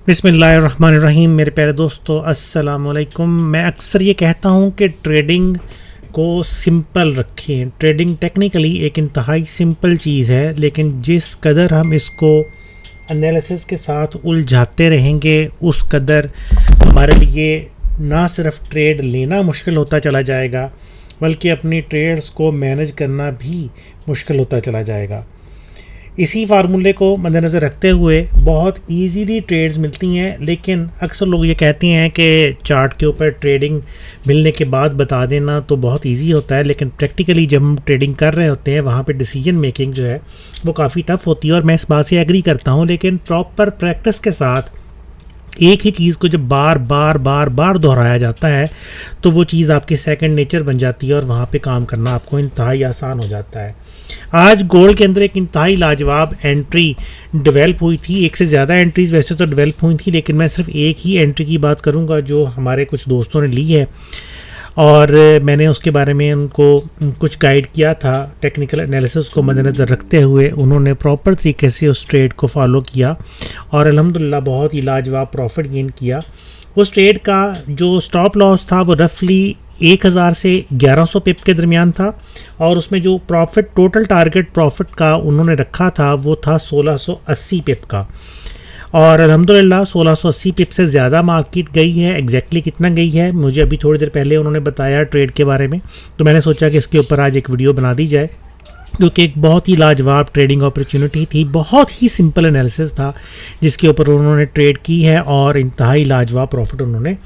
बिस्मिल्लाहिर्रहमानिर्रहीम। मेरे प्यारे दोस्तों, अस्सलाम वालेकुम। मैं अक्सर ये कहता हूँ कि ट्रेडिंग को सिंपल रखें। ट्रेडिंग टेक्निकली एक इंतहाई सिंपल चीज़ है, लेकिन जिस कदर हम इसको एनालिसिस के साथ उलझाते रहेंगे उस कदर हमारे लिए ना सिर्फ ट्रेड लेना मुश्किल होता चला जाएगा, बल्कि अपनी ट्रेड्स को मैनेज करना भी मुश्किल होता चला जाएगा। इसी फार्मूले को मद्देनज़र रखते हुए बहुत इजीली ट्रेड्स मिलती हैं, लेकिन अक्सर लोग ये कहते हैं कि चार्ट के ऊपर ट्रेडिंग मिलने के बाद बता देना तो बहुत इजी होता है, लेकिन प्रैक्टिकली जब हम ट्रेडिंग कर रहे होते हैं वहाँ पे डिसीजन मेकिंग जो है वो काफ़ी टफ होती है। और मैं इस बात से एग्री करता हूँ, लेकिन प्रॉपर प्रैक्टिस के साथ एक ही चीज़ को जब बार बार दोहराया जाता है तो वो चीज़ आपकी सेकंड नेचर बन जाती है और वहाँ पे काम करना आपको इंतहाई आसान हो जाता है। आज गोल्ड के अंदर एक इंतहाई लाजवाब एंट्री डेवलप हुई थी। एक से ज़्यादा एंट्रीज़ वैसे तो डेवलप हुई थी, लेकिन मैं सिर्फ एक ही एंट्री की बात करूँगा जो हमारे कुछ दोस्तों ने ली है और मैंने उसके बारे में उनको कुछ गाइड किया था। टेक्निकल एनालिसिस को मद्देनज़र रखते हुए उन्होंने प्रॉपर तरीके से उस ट्रेड को फॉलो किया और अल्हम्दुलिल्लाह बहुत ही लाजवाब प्रॉफिट गेन किया। उस ट्रेड का जो स्टॉप लॉस था वो रफली 1000 से 1100 पिप के दरमियान था और उसमें जो प्रॉफिट टोटल टारगेट प्रॉफिट का उन्होंने रखा था वो था 1680 पिप का। और अल्हम्दुलिल्लाह 1680 पिप से ज़्यादा मार्केट गई है। एग्जैक्टली कितना गई है मुझे अभी थोड़ी देर पहले उन्होंने बताया ट्रेड के बारे में, तो मैंने सोचा कि इसके ऊपर आज एक वीडियो बना दी जाए, क्योंकि एक बहुत ही लाजवाब ट्रेडिंग अपॉर्चुनिटी थी। बहुत ही सिंपल एनालिसिस था जिसके ऊपर उन्होंने ट्रेड की है और इंतहाई लाजवाब प्रॉफिट उन्होंने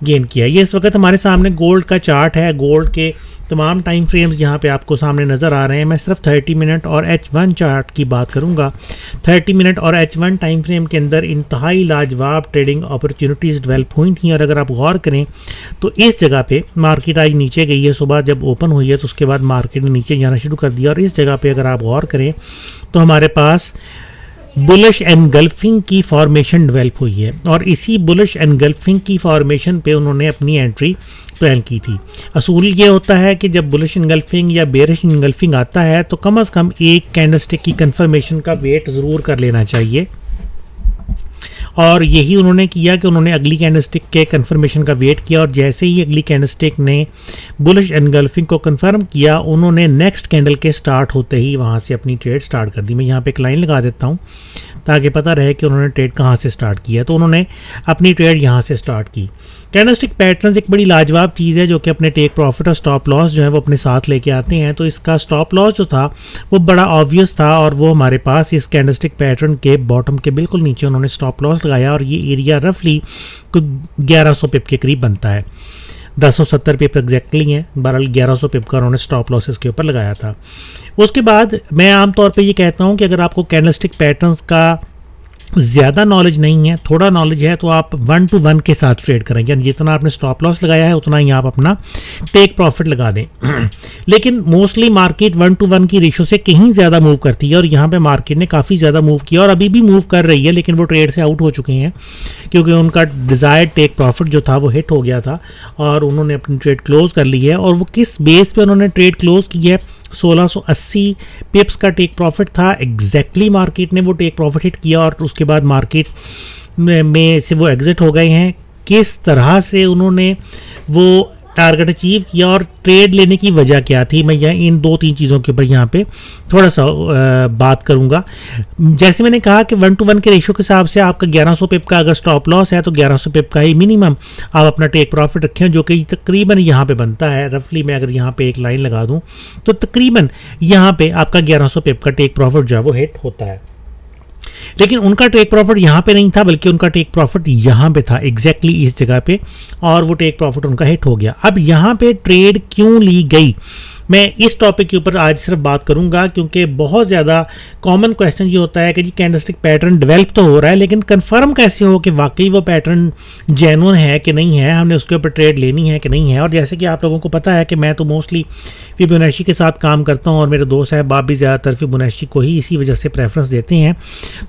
गेन किया। ये इस वक्त हमारे सामने गोल्ड का चार्ट है। गोल्ड के तमाम टाइम फ्रेम्स यहाँ पे आपको सामने नज़र आ रहे हैं। मैं सिर्फ 30 मिनट और H1 चार्ट की बात करूँगा। 30 मिनट और H1 टाइम फ्रेम के अंदर इंतहाई लाजवाब ट्रेडिंग अपॉर्चुनिटीज़ डेवलप हुई थी। और अगर आप गौर करें तो इस जगह पे मार्केट आज नीचे गई है। सुबह जब ओपन हुई है तो उसके बाद मार्केट ने नीचे जाना शुरू कर दिया और इस जगह पे अगर आप गौर करें तो हमारे पास बुलिश एनगल्फिंग की फॉर्मेशन डेवलप हुई है और इसी बुलिश एनगल्फिंग की फॉर्मेशन पे उन्होंने अपनी एंट्री प्लान की थी। असूल ये होता है कि जब बुलिश एनगल्फिंग या बेरिश एनगल्फिंग आता है तो कम से कम एक कैंडलस्टिक की कंफर्मेशन का वेट ज़रूर कर लेना चाहिए और यही उन्होंने किया कि उन्होंने अगली कैंडलस्टिक के कंफर्मेशन का वेट किया और जैसे ही अगली कैंडलस्टिक ने बुलिश एनगल्फिंग को कंफर्म किया उन्होंने नेक्स्ट कैंडल के स्टार्ट होते ही वहाँ से अपनी ट्रेड स्टार्ट कर दी। मैं यहाँ पे एक लाइन लगा देता हूँ ताकि पता रहे कि उन्होंने ट्रेड कहाँ से स्टार्ट किया। तो उन्होंने अपनी ट्रेड यहाँ से स्टार्ट की। कैंडलस्टिक पैटर्न्स एक बड़ी लाजवाब चीज़ है जो कि अपने टेक प्रॉफिट और स्टॉप लॉस जो है वो अपने साथ लेके आते हैं। तो इसका स्टॉप लॉस जो था वो बड़ा ऑब्वियस था और वो हमारे पास इस कैंडलस्टिक पैटर्न के बॉटम के बिल्कुल नीचे उन्होंने स्टॉप लॉस लगाया और ये एरिया रफली 1100 पिप के करीब बनता है। 1070 पिप एग्जैक्टली हैं, बहरहाल 1100 पिप का उन्होंने स्टॉप लॉसेस के ऊपर लगाया था। उसके बाद मैं आमतौर पे ये कहता हूँ कि अगर आपको कैंडलस्टिक पैटर्न्स का ज़्यादा नॉलेज नहीं है, थोड़ा नॉलेज है, तो आप 1 to 1 के साथ ट्रेड करें, यानी जितना आपने स्टॉप लॉस लगाया है उतना ही आप अपना टेक प्रॉफिट लगा दें। लेकिन मोस्टली मार्केट 1 to 1 की रेशो से कहीं ज़्यादा मूव करती है और यहाँ पे मार्केट ने काफ़ी ज़्यादा मूव किया और अभी भी मूव कर रही है, लेकिन वो ट्रेड से आउट हो चुके हैं क्योंकि उनका डिज़ायर्ड टेक प्रॉफिट जो था वो हिट हो गया था और उन्होंने अपनी ट्रेड क्लोज कर ली है। और वो किस बेस पे उन्होंने ट्रेड क्लोज की है? 1680 पिप्स का टेक प्रॉफिट था। एग्जैक्टली मार्केट ने वो टेक प्रॉफिट हिट किया और उसके बाद मार्केट में से वो एग्जिट हो गए हैं। किस तरह से उन्होंने वो टारगेट अचीव किया और ट्रेड लेने की वजह क्या थी, मैं यहाँ इन 2-3 चीज़ों के ऊपर यहाँ पे थोड़ा सा बात करूँगा। जैसे मैंने कहा कि 1 to 1 के रेशो के हिसाब से आपका 1100 पिप का अगर स्टॉप लॉस है तो 1100 पिप का ही मिनिमम आप अपना टेक प्रॉफिट रखें, जो कि तकरीबन यहाँ पे बनता है। रफली मैं अगर यहाँ पे एक लाइन लगा दूँ तो तकरीबन यहाँ पे आपका 1100 पिप का टेक प्रॉफिट जो है वो हिट होता है। लेकिन उनका टेक प्रॉफिट यहाँ पे नहीं था, बल्कि उनका टेक प्रॉफिट यहाँ पे था, एग्जैक्टली इस जगह पे, और वो टेक प्रॉफिट उनका हिट हो गया। अब यहाँ पे ट्रेड क्यों ली गई, मैं इस टॉपिक के ऊपर आज सिर्फ बात करूंगा, क्योंकि बहुत ज़्यादा कॉमन क्वेश्चन ये होता है कि जी कैंडलस्टिक पैटर्न डेवलप तो हो रहा है, लेकिन कंफर्म कैसे हो कि वाकई वो पैटर्न जेन्युइन है कि नहीं है, हमने उसके ऊपर ट्रेड लेनी है कि नहीं है। और जैसे कि आप लोगों को पता है कि मैं तो मोस्टली फिबोनाची के साथ काम करता हूँ और मेरे दोस्त साहब भी ज़्यादातर फिबोनाची को ही इसी वजह से प्रेफरेंस देते हैं।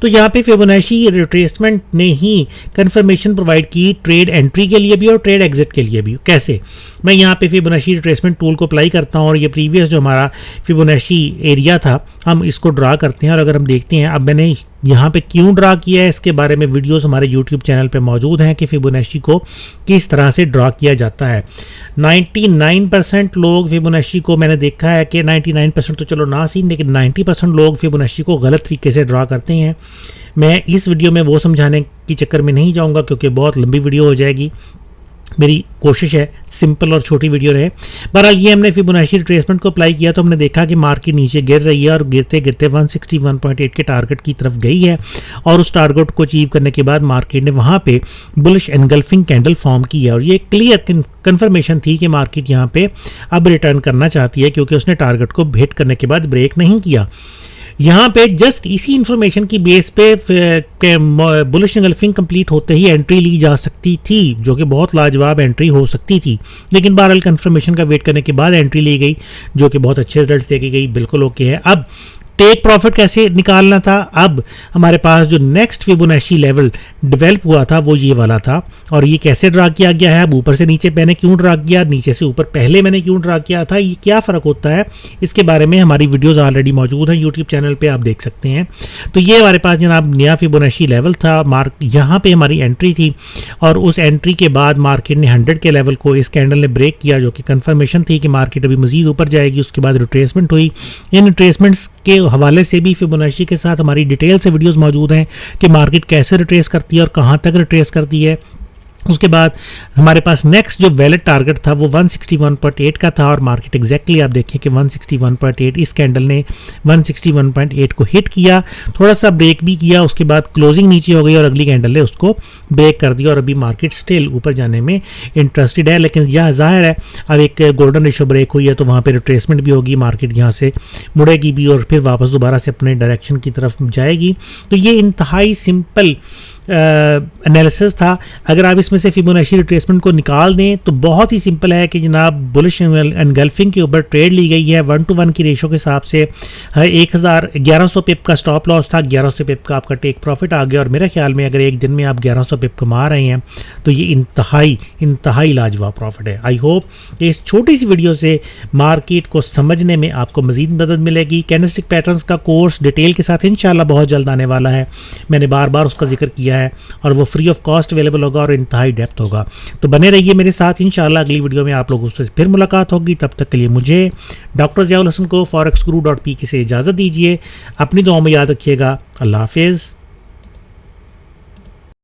तो यहाँ पे फिबोनाची रिट्रेसमेंट ने ही कंफर्मेशन प्रोवाइड की ट्रेड एंट्री के लिए भी और ट्रेड एग्जिट के लिए भी। कैसे? मैं यहाँ पे फिबोनाची रिट्रेसमेंट टूल को अप्लाई करता हूँ और ये प्रीवियस जो हमारा फिबोनाची एरिया था हम इसको ड्रा करते हैं। और अगर हम देखते हैं अब मैंने यहाँ पे क्यों ड्रा किया है इसके बारे में वीडियोस हमारे यूट्यूब चैनल पे मौजूद हैं कि फिबोनाची को किस तरह से ड्रा किया जाता है। 99% लोग फिबोनाची को मैंने देखा है कि 99% तो चलो ना सी, लेकिन 90% लोग फिबोनाची को गलत तरीके से ड्रा करते हैं। मैं इस वीडियो में वो समझाने की चक्कर में नहीं जाऊँगा क्योंकि बहुत लंबी वीडियो हो जाएगी। मेरी कोशिश है सिंपल और छोटी वीडियो रहे। बहरहाल ये हमने फिबोनाची रिट्रेसमेंट को अप्लाई किया तो हमने देखा कि मार्केट नीचे गिर रही है और गिरते गिरते 161.8 के टारगेट की तरफ गई है और उस टारगेट को अचीव करने के बाद मार्केट ने वहाँ पे बुलिश एनगल्फिंग कैंडल फॉर्म की है और ये क्लियर कंफर्मेशन थी कि मार्केट यहाँ पे अब रिटर्न करना चाहती है क्योंकि उसने टारगेट को हिट करने के बाद ब्रेक नहीं किया। यहाँ पे जस्ट इसी इंफॉर्मेशन की बेस पे बुलिश एंगल्फिंग कंप्लीट होते ही एंट्री ली जा सकती थी जो कि बहुत लाजवाब एंट्री हो सकती थी, लेकिन बहरहाल कंफर्मेशन का वेट करने के बाद एंट्री ली गई जो कि बहुत अच्छे रिजल्ट्स देखी गई, बिल्कुल ओके है। अब टेक प्रॉफिट कैसे निकालना था, अब हमारे पास जो नेक्स्ट फिबोनाची लेवल डेवलप हुआ था वो ये वाला था और ये कैसे ड्रा किया गया है। अब ऊपर से नीचे मैंने क्यों ड्रा किया, नीचे से ऊपर पहले मैंने क्यों ड्रा किया था, ये क्या फ़र्क होता है इसके बारे में हमारी वीडियोस ऑलरेडी मौजूद हैं यूट्यूब चैनल पे, आप देख सकते हैं। तो ये हमारे पास जनाब नया फिबोनाची लेवल था, यहाँ पे हमारी एंट्री थी और उस एंट्री के बाद मार्केट ने 100 के लेवल को इस कैंडल ने ब्रेक किया जो कि कन्फर्मेशन थी कि मार्केट अभी मजीद ऊपर जाएगी। उसके बाद रिट्रेसमेंट हुई। इन रिट्रेसमेंट्स के हवाले से भी फिबोनाची के साथ हमारी डिटेल से वीडियोस मौजूद हैं कि मार्केट कैसे रिट्रेस करती है और कहां तक रिट्रेस करती है। उसके बाद हमारे पास नेक्स्ट जो वैलिड टारगेट था वो 161.8 का था और मार्केट एग्जैक्टली आप देखें कि 161.8 इस कैंडल ने 161.8 को हिट किया, थोड़ा सा ब्रेक भी किया, उसके बाद क्लोजिंग नीचे हो गई और अगली कैंडल ने उसको ब्रेक कर दिया और अभी मार्केट स्टिल ऊपर जाने में इंटरेस्टेड है। लेकिन यह जाहिर है अब एक गोल्डन रेशो ब्रेक हुई है तो वहाँ पर रिट्रेसमेंट भी होगी, मार्केट यहाँ से मुड़ेगी भी और फिर वापस दोबारा से अपने डायरेक्शन की तरफ जाएगी। तो ये इंतहाई सिंपल एनालिसिस था। अगर आप इसमें से फिबोनाची रिट्रेसमेंट को निकाल दें तो बहुत ही सिंपल है कि जनाब बुलिश एनगल्फिंग के ऊपर ट्रेड ली गई है 1:1 की रेशो के हिसाब से। 1100 पिप का स्टॉप लॉस था, 1100 पिप का आपका टेक प्रॉफिट आ गया और मेरे ख्याल में अगर एक दिन में आप 1100 पिप कमा रहे हैं तो ये इंतहाई लाजवाब प्रॉफिट है। आई होप कि इस छोटी सी वीडियो से मार्केट को समझने में आपको मजीद मदद मिलेगी। कैंडलस्टिक पैटर्न्स का कोर्स डिटेल के साथ इंशाल्लाह बहुत जल्द आने वाला है, मैंने बार बार उसका जिक्र किया है और वो फ्री ऑफ कॉस्ट अवेलेबल होगा और इंतहाई डेप्थ होगा। तो बने रहिए मेरे साथ, इंशाल्लाह अगली वीडियो में आप लोगों से फिर मुलाकात होगी। तब तक के लिए मुझे डॉक्टर ज़ियाउल हसन को फॉरेक्सगुरु.pk से इजाज़त दीजिए। अपनी दुआओं में याद रखिएगा। अल्लाह हाफिज़।